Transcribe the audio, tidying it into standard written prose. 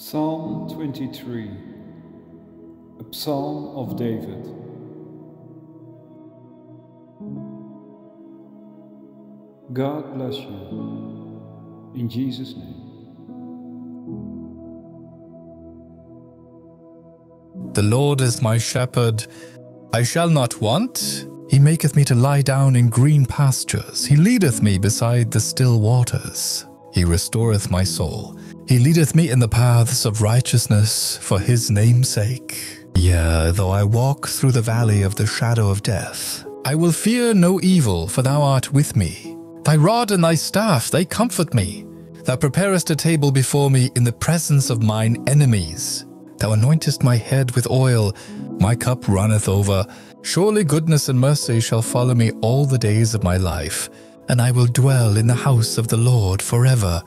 Psalm 23, a psalm of David. God bless you, in Jesus' name. The Lord is my shepherd, I shall not want. He maketh me to lie down in green pastures. He leadeth me beside the still waters. He restoreth my soul. He leadeth me in the paths of righteousness for his name's sake. Yea, though I walk through the valley of the shadow of death, I will fear no evil, for thou art with me. Thy rod and thy staff, they comfort me. Thou preparest a table before me in the presence of mine enemies. Thou anointest my head with oil, my cup runneth over. Surely goodness and mercy shall follow me all the days of my life, and I will dwell in the house of the Lord forever.